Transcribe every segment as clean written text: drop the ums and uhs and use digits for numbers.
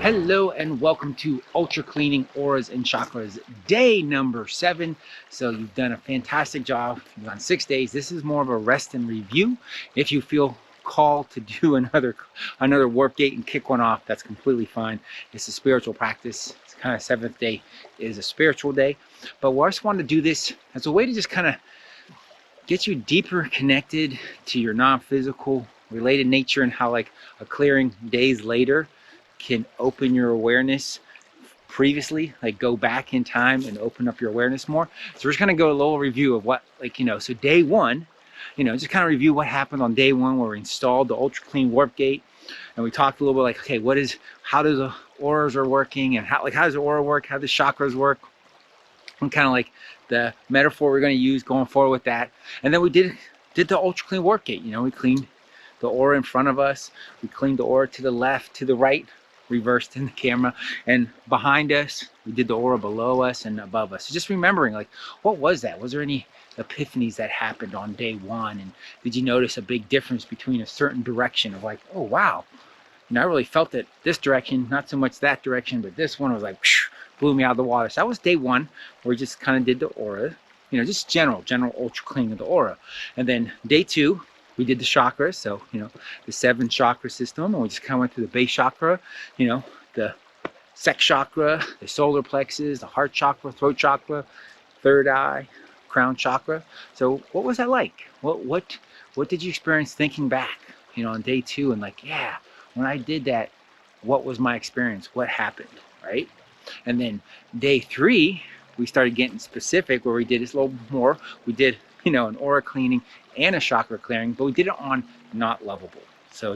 Hello and welcome to Ultra Cleaning Auras and Chakras, day number 7. So you've done a fantastic job. You've done 6 days. This is more of a rest and review. If you feel called to do another warp gate and kick one off, that's completely fine. It's a spiritual practice. It's kind of 7th day is a spiritual day. But I just wanted to do this as a way to just kind of get you deeper connected to your non-physical related nature, and how like a clearing days later can open your awareness previously, like go back in time and open up your awareness more. So we're just gonna go a little review of what, so day 1, just kind of review what happened on day 1 where we installed the Ultra Clean Warp Gate. And we talked a little bit like, okay, how does the auras are working, and how does the aura work, how does chakras work, and kind of like the metaphor we're going to use going forward with that. And then we did the Ultra Clean Warp Gate. We cleaned the aura in front of us, we cleaned the aura to the left, to the right, reversed in the camera, and behind us we did the aura below us and above us. So just remembering, like, what was that? Was there any epiphanies that happened on day 1? And did you notice a big difference between a certain direction of like, oh wow, I really felt it this direction, not so much that direction, but this one was like blew me out of the water. So that was day 1 where we just kind of did the aura, just general ultra cleaning of the aura. And then day 2 we did the chakras, so the 7 chakra system, and we just kind of went through the base chakra, the sex chakra, the solar plexus, the heart chakra, throat chakra, third eye, crown chakra. So what was that like? What did you experience thinking back, on day 2, and like, yeah, when I did that, what was my experience? What happened, right? And then day 3, we started getting specific, where we did this a little more. We did, an aura cleaning and a chakra clearing, but we did it on not lovable. So,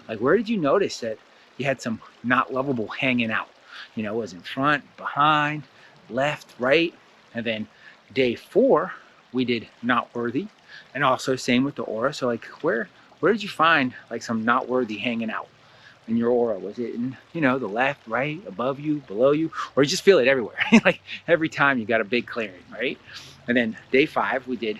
like, where did you notice that you had some not lovable hanging out? It was in front, behind, left, right. And then day 4, we did not worthy, and also same with the aura. So like, where did you find like some not worthy hanging out in your aura? Was it in, the left, right, above you, below you, or you just feel it everywhere? Like every time you got a big clearing, right? And then day 5, we did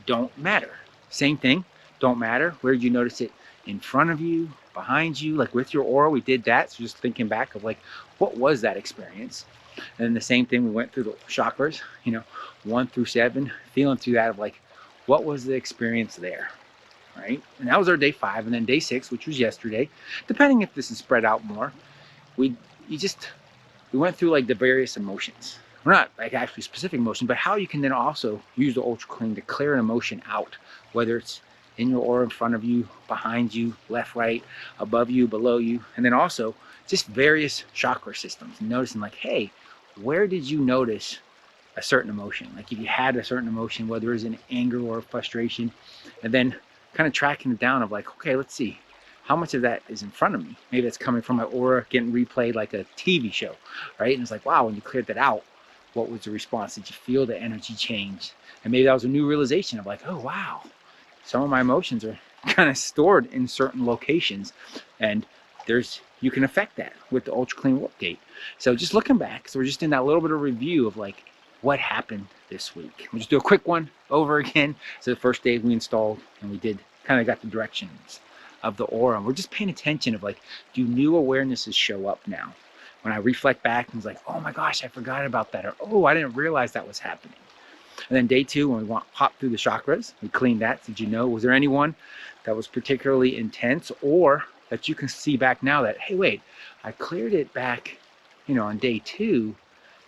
don't matter. Same thing, don't matter. Where did you notice it? In front of you, behind you, like with your aura, we did that. So just thinking back of like, what was that experience? And then the same thing, we went through the chakras, 1 through 7, feeling through that of like, what was the experience there, right? And that was our day 5. And then day 6, which was yesterday, depending if this is spread out more, we went through like the various emotions. We're not like actually specific emotion, but how you can then also use the Ultra Clean to clear an emotion out, whether it's in your aura, in front of you, behind you, left, right, above you, below you. And then also just various chakra systems, and noticing like, hey, where did you notice a certain emotion? Like if you had a certain emotion, whether it's an anger or frustration, and then kind of tracking it down of like, okay, let's see, how much of that is in front of me? Maybe it's coming from my aura getting replayed like a TV show, right? And it's like, wow, when you cleared that out, what was the response? Did you feel the energy change? And maybe that was a new realization of like, oh wow, some of my emotions are kind of stored in certain locations, and you can affect that with the Ultra Clean Warp Gate. So just looking back, so we're just in that little bit of review of like what happened this week. We'll just do a quick one over again. So the first day we installed, and we did kind of got the directions of the aura, and we're just paying attention of like, do new awarenesses show up now? When I reflect back and it's like, oh my gosh, I forgot about that, or oh, I didn't realize that was happening. And then day 2, when we hopped through the chakras, we cleaned that. Did you know, was there anyone that was particularly intense, or that you can see back now that, hey, wait, I cleared it back, on day 2,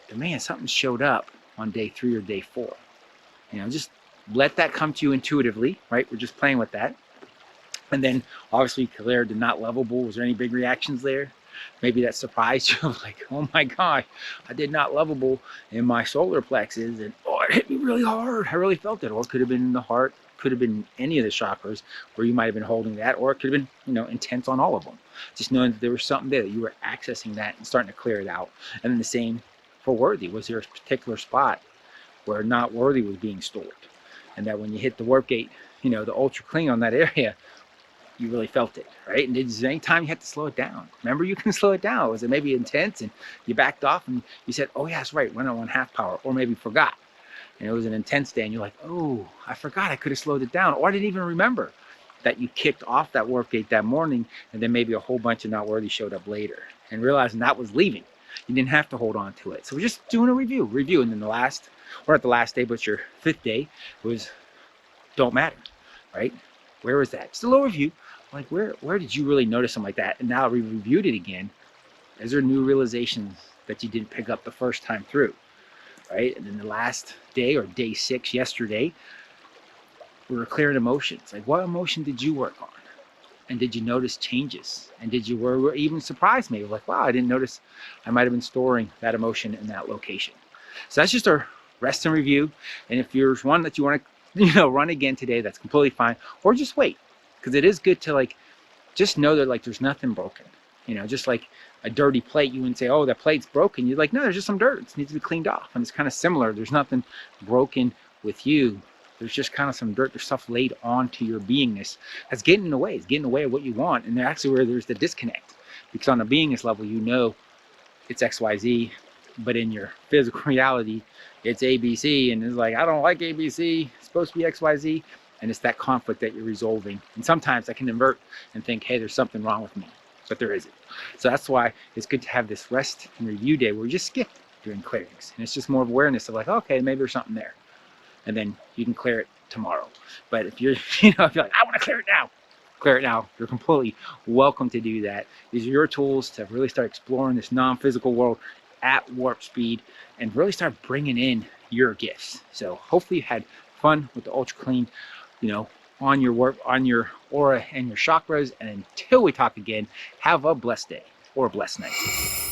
but man, something showed up on day 3 or day 4. Just let that come to you intuitively, right? We're just playing with that. And then obviously cleared the not lovable. Was there any big reactions there? Maybe that surprised you, like, oh my God, I did not lovable in my solar plexus, and oh, it hit me really hard. I really felt it. Or it could have been in the heart, could have been any of the chakras where you might have been holding that, or it could have been, intense on all of them. Just knowing that there was something there, that you were accessing that and starting to clear it out. And then the same for worthy. Was there a particular spot where not worthy was being stored? And that when you hit the warp gate, the Ultra Clean on that area, you really felt it, right? And is there any time you had to slow it down? Remember, you can slow it down. Was it maybe intense and you backed off and you said, oh yeah, that's right, went on half power, or maybe forgot, and it was an intense day and you're like, oh, I forgot, I could have slowed it down, or I didn't even remember that you kicked off that work gate that morning, and then maybe a whole bunch of not worthy showed up later, and realizing that was leaving. You didn't have to hold on to it. So we're just doing a review. And then the last, or at the last day, but your 5th day was don't matter, right? Where was that? Just a little review. Like where did you really notice something like that? And now we reviewed it again. Is there new realizations that you didn't pick up the first time through, right? And then the last day, or day 6 yesterday, we were clearing emotions. Like, what emotion did you work on? And did you notice changes? And did you were even surprised maybe, like, wow, I didn't notice I might have been storing that emotion in that location. So that's just our rest and review. And if there's one that you want to run again today, that's completely fine. Or just wait, because it is good to like just know that like there's nothing broken. Just like a dirty plate, you wouldn't say, oh, that plate's broken. You're like, no, there's just some dirt. It needs to be cleaned off. And it's kind of similar. There's nothing broken with you. There's just kind of some dirt, there's stuff laid onto your beingness that's getting in the way. It's getting in the way of what you want. And actually where there's the disconnect. Because on a beingness level, it's XYZ, but in your physical reality, it's ABC. And it's like, I don't like ABC. It's supposed to be XYZ. And it's that conflict that you're resolving. And sometimes I can invert and think, hey, there's something wrong with me. But there isn't. So that's why it's good to have this rest and review day where you just skip doing clearings. And it's just more of awareness of like, okay, maybe there's something there. And then you can clear it tomorrow. But if you're, if you're like, I want to clear it now, you're completely welcome to do that. These are your tools to really start exploring this non-physical world at warp speed and really start bringing in your gifts. So hopefully you had fun with the Ultra Clean, on your work, on your aura and your chakras. And until we talk again, have a blessed day or a blessed night.